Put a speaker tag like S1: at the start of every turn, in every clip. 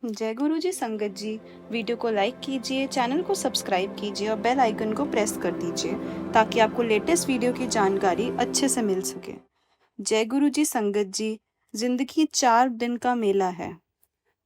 S1: जय गुरु जी संगत जी। वीडियो को लाइक कीजिए, चैनल को सब्सक्राइब कीजिए और बेल आइकन को प्रेस कर दीजिए ताकि आपको लेटेस्ट वीडियो की जानकारी अच्छे से मिल सके। जय गुरु जी संगत जी। जिंदगी 4 दिन का मेला है।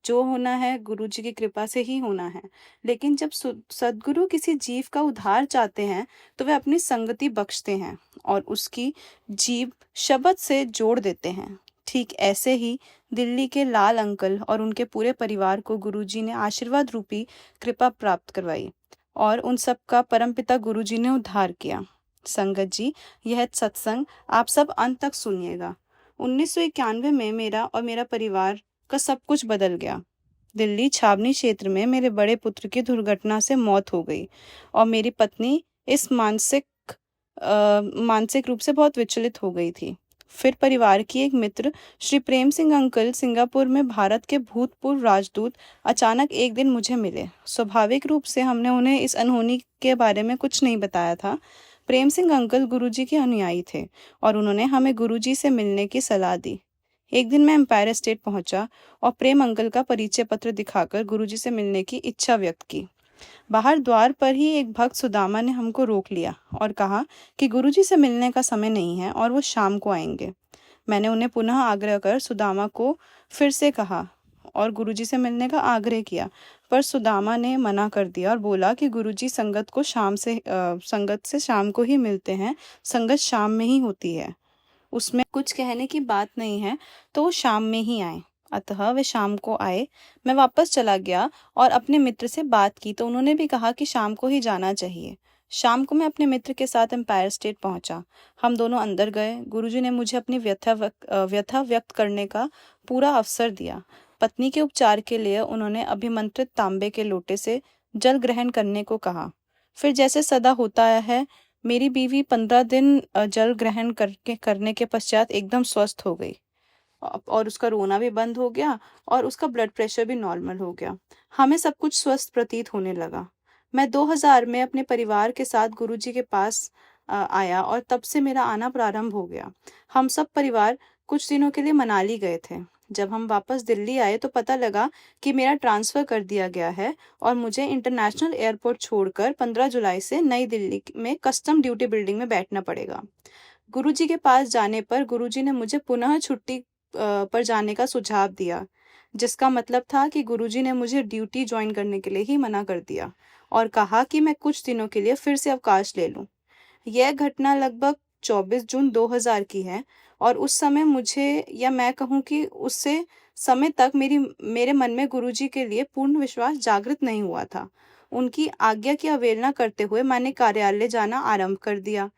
S1: जो होना है गुरु जी की कृपा से ही होना है। लेकिन जब सदगुरु किसी जीव का उद्धार चाहते हैं तो वे अपनी संगति बख्शते हैं और उसकी जीव शब्द से जोड़ देते हैं। ठीक ऐसे ही दिल्ली के लाल अंकल और उनके पूरे परिवार को गुरुजी ने आशीर्वाद रूपी कृपा प्राप्त करवाई और उन सब का परमपिता गुरुजी ने उद्धार किया। संगत जी, यह सत्संग आप सब अंत तक सुनिएगा। 1991 में मेरा और मेरा परिवार का सब कुछ बदल गया। दिल्ली छावनी क्षेत्र में मेरे बड़े पुत्र की दुर्घटना से मौत हो गई और मेरी पत्नी इस मानसिक रूप से बहुत विचलित हो गई थी। फिर परिवार की एक मित्र श्री प्रेम सिंह अंकल सिंगापुर में भारत के भूतपूर्व राजदूत अचानक एक दिन मुझे मिले। स्वाभाविक रूप से हमने उन्हें इस अनहोनी के बारे में कुछ नहीं बताया था। प्रेम सिंह अंकल गुरुजी के अनुयायी थे और उन्होंने हमें गुरुजी से मिलने की सलाह दी। एक दिन मैं एम्पायर स्टेट पहुंचा और प्रेम अंकल का परिचय पत्र दिखाकर गुरुजी से मिलने की इच्छा व्यक्त की। बाहर द्वार पर ही एक भक्त सुदामा ने हमको रोक लिया और कहा कि गुरुजी से मिलने का समय नहीं है और वो शाम को आएंगे। मैंने उन्हें पुनः आग्रह कर सुदामा को फिर से कहा और गुरुजी से मिलने का आग्रह किया, पर सुदामा ने मना कर दिया और बोला कि गुरुजी संगत से शाम को ही मिलते हैं। संगत शाम में ही होती है, उसमें कुछ कहने की बात नहीं है, तो वो शाम में ही आए। अतः वे शाम को आए। मैं वापस चला गया और अपने मित्र से बात की तो उन्होंने भी कहा कि शाम को ही जाना चाहिए। शाम को मैं अपने मित्र के साथ एम्पायर स्टेट पहुंचा। हम दोनों अंदर गए। गुरुजी ने मुझे अपनी व्यथा व्यक्त करने का पूरा अवसर दिया। पत्नी के उपचार के लिए उन्होंने अभिमंत्रित तांबे के लोटे से जल ग्रहण करने को कहा। फिर जैसे सदा होता है, मेरी बीवी 15 दिन जल ग्रहण करने के पश्चात एकदम स्वस्थ हो गई और उसका रोना भी बंद हो गया और उसका ब्लड प्रेशर भी नॉर्मल हो गया। हमें सब कुछ स्वस्थ प्रतीत होने लगा। मैं 2000 में अपने परिवार के साथ गुरुजी के पास आया और तब से मेरा आना प्रारंभ हो गया। हम सब परिवार कुछ दिनों के लिए मनाली गए थे। जब हम वापस दिल्ली आए तो पता लगा कि मेरा ट्रांसफ़र कर दिया गया है और मुझे इंटरनेशनल एयरपोर्ट छोड़कर 15 जुलाई से नई दिल्ली में कस्टम ड्यूटी बिल्डिंग में बैठना पड़ेगा। गुरुजी के पास जाने पर गुरुजी ने मुझे पुनः छुट्टी पर जाने का सुझाव दिया, जिसका मतलब था कि गुरुजी ने मुझे ड्यूटी ज्वाइन करने के लिए ही मना कर दिया और कहा कि मैं कुछ दिनों के लिए फिर से अवकाश ले लूं। यह घटना लगभग 24 जून 2000 की है और उस समय मुझे, या मैं कहूँ कि उससे समय तक मेरे मन में गुरुजी के लिए पूर्ण विश्वास जागृत नहीं हुआ था। उनकी आज्ञा की अवहेलना करते हुए मैंने कार्यालय जाना आरंभ कर दिया।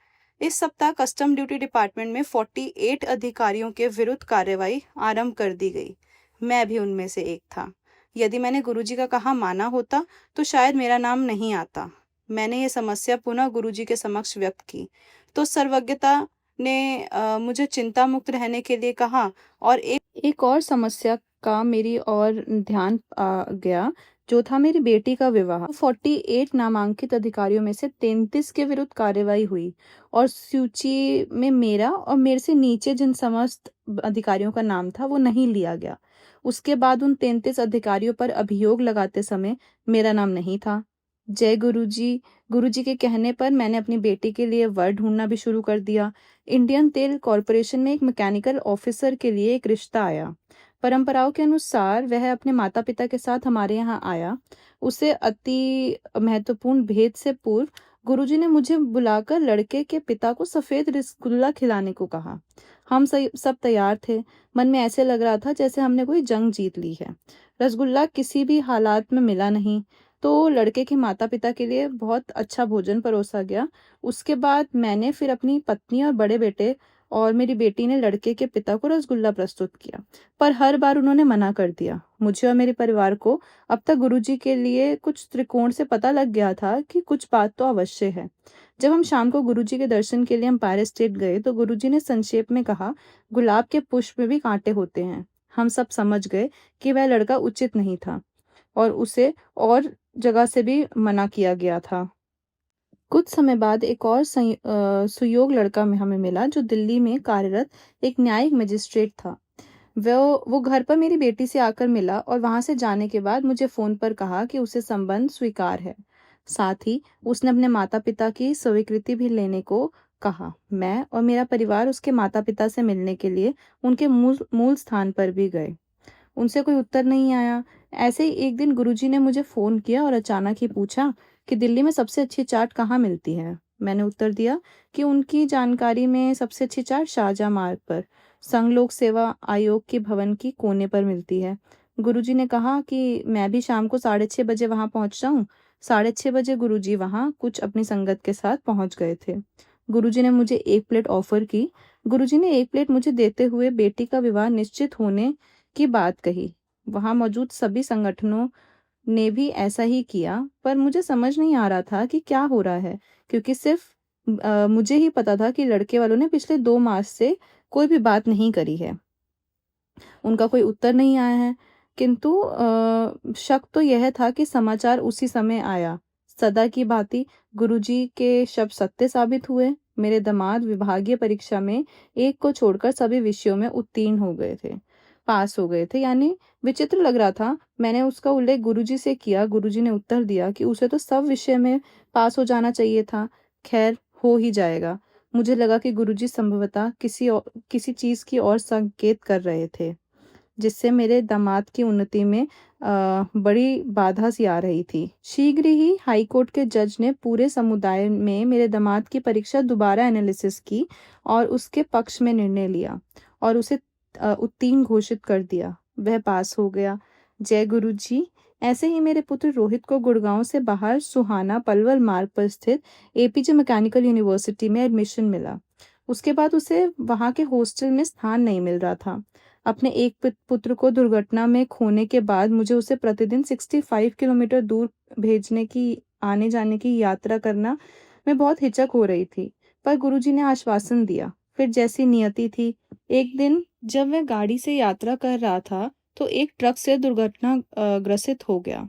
S1: इस सप्ताह कस्टम ड्यूटी डिपार्टमेंट में 48 अधिकारियों के विरुद्ध कार्रवाई आरंभ कर दी गई। मैं भी उनमें से एक था। यदि मैंने गुरुजी का कहा माना होता तो शायद मेरा नाम नहीं आता। मैंने ये समस्या पुनः गुरुजी के समक्ष व्यक्त की तो सर्वज्ञता ने मुझे चिंता मुक्त रहने के लिए कहा और एक और समस्या का मेरी ओर ध्यान आ गया, जो था मेरी बेटी का विवाह। 48 नामांकित अधिकारियों में से 33 के विरुद्ध कार्रवाई हुई और सूची में मेरा और मेरे से नीचे जिन समस्त अधिकारियों का नाम था वो नहीं लिया गया। उसके बाद उन 33 अधिकारियों पर अभियोग लगाते समय मेरा नाम नहीं था। जय गुरुजी। गुरुजी के कहने पर मैंने अपनी बेटी के लिए वर ढूंढना भी शुरू कर दिया। इंडियन तेल कॉरपोरेशन में एक मैकेनिकल ऑफिसर के लिए एक रिश्ता आया। परंपराओं के अनुसार वह अपने माता पिता के साथ हमारे यहाँ आया। उसे अति महत्वपूर्ण भेद से पूर्व गुरुजी ने मुझे बुलाकर लड़के के पिता को सफेद रसगुल्ला खिलाने को कहा। हम सब तैयार थे। मन में ऐसे लग रहा था जैसे हमने कोई जंग जीत ली है। रसगुल्ला किसी भी हालात में मिला नहीं तो लड़के के माता पिता के लिए बहुत अच्छा भोजन परोसा गया। उसके बाद मैंने फिर अपनी पत्नी और बड़े बेटे और मेरी बेटी ने लड़के के पिता को रसगुल्ला प्रस्तुत किया, पर हर बार उन्होंने मना कर दिया। मुझे और मेरे परिवार को अब तक गुरुजी के लिए कुछ त्रिकोण से पता लग गया था कि कुछ बात तो अवश्य है। जब हम शाम को गुरुजी के दर्शन के लिए एम्पायर स्टेट गए तो गुरुजी ने संक्षेप में कहा, गुलाब के पुष्प में भी कांटे होते हैं। हम सब समझ गए कि वह लड़का उचित नहीं था और उसे और जगह से भी मना किया गया था। कुछ समय बाद एक और सुयोग लड़का में हमें मिला जो दिल्ली में कार्यरत एक न्यायिक मजिस्ट्रेट था। वो घर पर मेरी बेटी से आकर मिला और वहां से जाने के बाद मुझे फ़ोन पर कहा कि उसे संबंध स्वीकार है। साथ ही उसने अपने माता पिता की स्वीकृति भी लेने को कहा। मैं और मेरा परिवार उसके माता पिता से मिलने के लिए उनके मूल मूल स्थान पर भी गए। उनसे कोई उत्तर नहीं आया। ऐसे ही एक दिन गुरुजी ने मुझे फ़ोन किया और अचानक ही पूछा कि दिल्ली में सबसे अच्छी चाट कहाँ मिलती है। मैंने उत्तर दिया कि उनकी जानकारी में सबसे अच्छी चाट शाहजहाँ मार्ग पर संघ लोक सेवा आयोग के भवन की कोने पर मिलती है। गुरुजी ने कहा कि मैं भी शाम को 6:30 बजे वहां पहुंच जाऊं। 6:30 बजे गुरुजी वहां कुछ अपनी संगत के साथ पहुंच गए थे। गुरुजी ने मुझे 1 प्लेट ऑफर की। गुरुजी ने 1 प्लेट मुझे देते हुए बेटी का विवाह निश्चित होने की बात कही। वहां मौजूद सभी संगठनों ने भी ऐसा ही किया, पर मुझे समझ नहीं आ रहा था कि क्या हो रहा है, क्योंकि सिर्फ मुझे ही पता था कि लड़के वालों ने पिछले 2 मास से कोई भी बात नहीं करी है। उनका कोई उत्तर नहीं आया है। किंतु शक तो यह था कि समाचार उसी समय आया। सदा की भांति गुरुजी के शब्द सत्य साबित हुए। मेरे दामाद विभागीय परीक्षा में एक को छोड़कर सभी विषयों में उत्तीर्ण हो गए थे, पास हो गए थे। यानी विचित्र लग रहा था। मैंने उसका उल्लेख गुरुजी से किया। गुरुजी ने उत्तर दिया कि उसे तो सब विषय में पास हो जाना चाहिए था। खैर, हो ही जाएगा। मुझे लगा कि गुरुजी संभवतः किसी चीज की ओर संकेत कर रहे थे, जिससे मेरे दामाद की उन्नति में बड़ी बाधा सी आ रही थी। शीघ्र ही हाईकोर्ट के जज ने पूरे समुदाय में मेरे दामाद की परीक्षा दोबारा एनालिसिस की और उसके पक्ष में निर्णय लिया और उसे उत्तीर्ण घोषित कर दिया। वह पास हो गया। जय गुरु जी। ऐसे ही मेरे पुत्र रोहित को गुड़गांव से बाहर सुहाना पलवल मार्ग पर स्थित एपीजे मैकेनिकल यूनिवर्सिटी में एडमिशन मिला। उसके बाद उसे वहां के हॉस्टल में स्थान नहीं मिल रहा था। अपने एक पुत्र को दुर्घटना में खोने के बाद मुझे उसे प्रतिदिन 65 किलोमीटर दूर भेजने की आने जाने की यात्रा करना में बहुत हिचक हो रही थी, पर गुरुजी ने आश्वासन दिया। फिर जैसी नियति थी, एक दिन जब मैं गाड़ी से यात्रा कर रहा था तो एक ट्रक से दुर्घटना ग्रसित हो गया।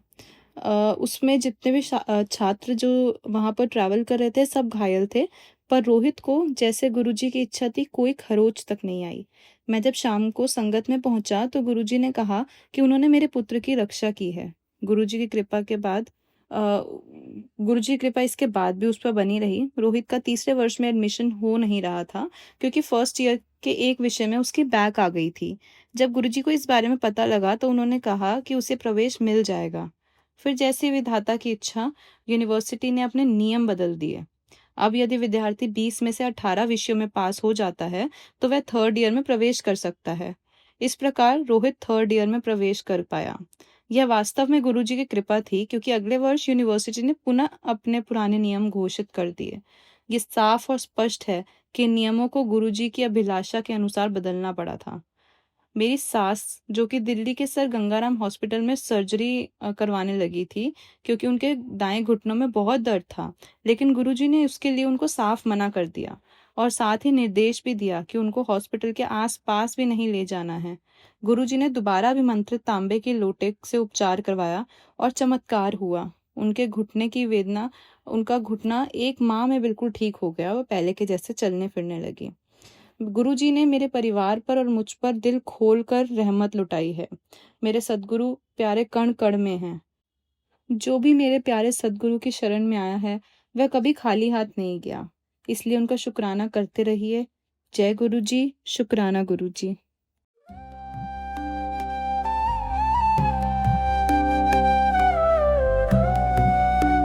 S1: उसमें जितने भी छात्र जो वहां पर ट्रैवल कर रहे थे सब घायल थे, पर रोहित को, जैसे गुरुजी की इच्छा थी, कोई खरोच तक नहीं आई। मैं जब शाम को संगत में पहुंचा तो गुरुजी ने कहा कि उन्होंने मेरे पुत्र की रक्षा की है। गुरुजी की कृपा के बाद गुरुजी की कृपा इसके बाद भी उस पर बनी रही। रोहित का तीसरे वर्ष में एडमिशन हो नहीं रहा था, क्योंकि फर्स्ट ईयर के एक विषय में उसकी बैक आ गई थी। जब गुरुजी को इस बारे में पता लगा तो उन्होंने कहा कि उसे प्रवेश मिल जाएगा। फिर जैसी विधाता की इच्छा, यूनिवर्सिटी ने अपने नियम बदल दिए। अब यदि विद्यार्थी 20 में से 18 विषयों में पास हो जाता है तो वह थर्ड ईयर में प्रवेश कर सकता है। इस प्रकार रोहित थर्ड ईयर में प्रवेश कर पाया। यह वास्तव में गुरुजी की कृपा थी, क्योंकि अगले वर्ष यूनिवर्सिटी ने पुनः अपने पुराने नियम घोषित कर दिए। ये साफ और स्पष्ट है कि नियमों को गुरुजी की अभिलाषा के अनुसार बदलना पड़ा था। मेरी सास, जो कि दिल्ली के सर गंगाराम हॉस्पिटल में सर्जरी करवाने लगी थी, क्योंकि उनके दाएं घुटनों में बहुत दर्द था, लेकिन गुरुजी ने उसके लिए उनको साफ मना कर दिया और साथ ही निर्देश भी दिया कि उनको हॉस्पिटल के आसपास भी नहीं ले जाना है। गुरुजी ने दोबारा अभिमंत्रित तांबे के लोटे से उपचार करवाया और चमत्कार हुआ। उनके घुटने की वेदना उनका घुटना 1 माह में बिल्कुल ठीक हो गया और पहले के जैसे चलने फिरने लगी। गुरुजी ने मेरे परिवार पर और मुझ पर दिल खोल कर रहमत लुटाई है। मेरे सद्गुरु प्यारे कण कण में हैं। जो भी मेरे प्यारे सद्गुरु की शरण में आया है वह कभी खाली हाथ नहीं गया। इसलिए उनका शुक्राना करते रहिए। जय गुरु जी। शुक्राना गुरु जी।